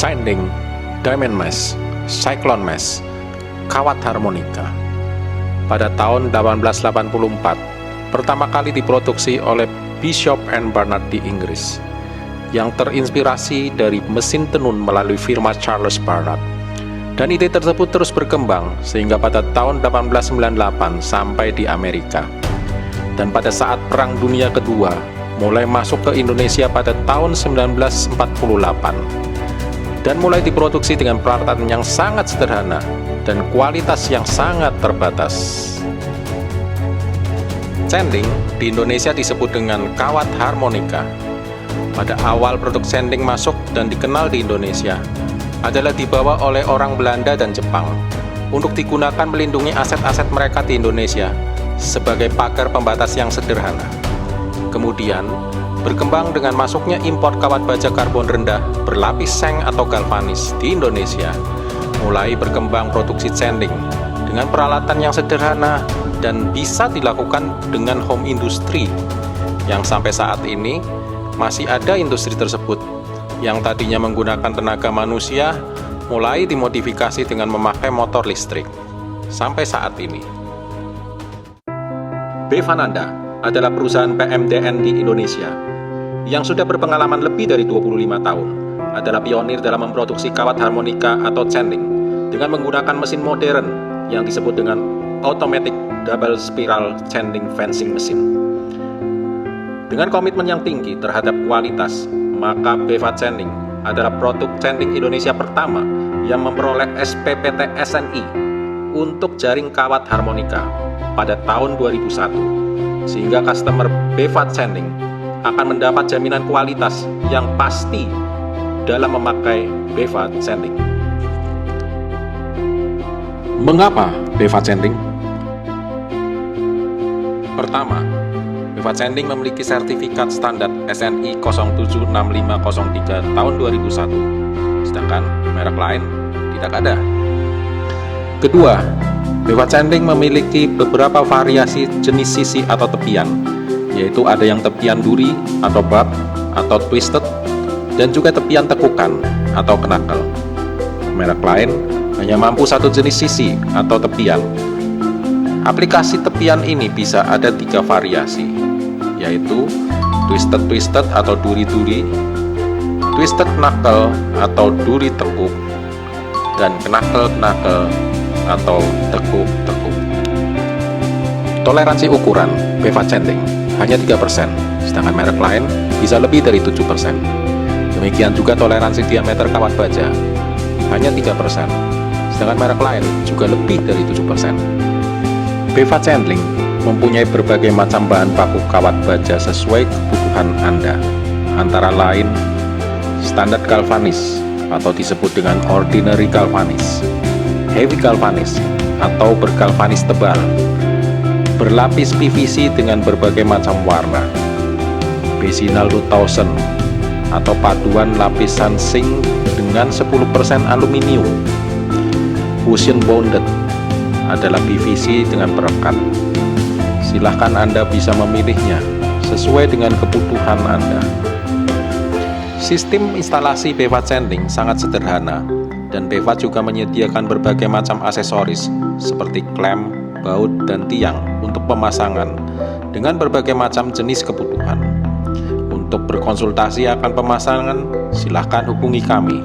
Chinding, Diamond Mass, Cyclone Mass, kawat harmonika. Pada tahun 1884, pertama kali diproduksi oleh Bishop and Barnard di Inggris, yang terinspirasi dari mesin tenun melalui firma Charles Barnard. Dan ide tersebut terus berkembang sehingga pada tahun 1898 sampai di Amerika. Dan pada saat Perang Dunia Kedua, mulai masuk ke Indonesia pada tahun 1948. Dan mulai diproduksi dengan peralatan yang sangat sederhana dan kualitas yang sangat terbatas. Cending di Indonesia disebut dengan kawat harmonika. Pada awal produk cending masuk dan dikenal di Indonesia adalah dibawa oleh orang Belanda dan Jepang untuk digunakan melindungi aset-aset mereka di Indonesia sebagai pagar pembatas yang sederhana. Kemudian, berkembang dengan masuknya impor kawat baja karbon rendah berlapis seng atau galvanis di Indonesia, mulai berkembang produksi cending dengan peralatan yang sederhana dan bisa dilakukan dengan home industry, yang sampai saat ini masih ada industri tersebut yang tadinya menggunakan tenaga manusia mulai dimodifikasi dengan memakai motor listrik sampai saat ini. Bevananda adalah perusahaan PMDN di Indonesia yang sudah berpengalaman lebih dari 25 tahun, adalah pionir dalam memproduksi kawat harmonika atau cending dengan menggunakan mesin modern yang disebut dengan automatic double spiral cending fencing machine. Dengan komitmen yang tinggi terhadap kualitas, maka Beva Cending adalah produk cending Indonesia pertama yang memperoleh SPPT SNI untuk jaring kawat harmonika pada tahun 2001, sehingga customer Beva Cending akan mendapat jaminan kualitas yang pasti dalam memakai Beva Cending. Mengapa Beva Cending? Pertama, Beva Cending memiliki sertifikat standar SNI 076503 tahun 2001, sedangkan merek lain tidak ada. Kedua, Beva Cending memiliki beberapa variasi jenis sisi atau tepian, yaitu ada yang tepian duri atau barb atau twisted, dan juga tepian tekukan atau knuckle. Merek lain hanya mampu satu jenis sisi atau tepian. Aplikasi tepian ini bisa ada 3 variasi, yaitu twisted atau duri-duri, twisted knuckle atau duri tekuk, dan knuckle atau tekuk. Toleransi ukuran Beva Cending hanya 3%, sedangkan merek lain bisa lebih dari 7%. Demikian juga toleransi diameter kawat baja hanya 3%, sedangkan merek lain juga lebih dari 7%. Beva Cending mempunyai berbagai macam bahan baku kawat baja sesuai kebutuhan Anda, antara lain standar galvanis atau disebut dengan ordinary galvanis, heavy galvanis atau bergalvanis tebal, berlapis PVC dengan berbagai macam warna, Bezinal 2000 atau paduan lapisan zinc dengan 10% aluminium, fusion bonded adalah PVC dengan perekat. Silahkan Anda bisa memilihnya sesuai dengan kebutuhan Anda. Sistem instalasi Beva Cending sangat sederhana, dan Beva juga menyediakan berbagai macam aksesoris seperti klem, baut, dan tiang untuk pemasangan dengan berbagai macam jenis kebutuhan. Untuk berkonsultasi akan pemasangan, silahkan hubungi kami.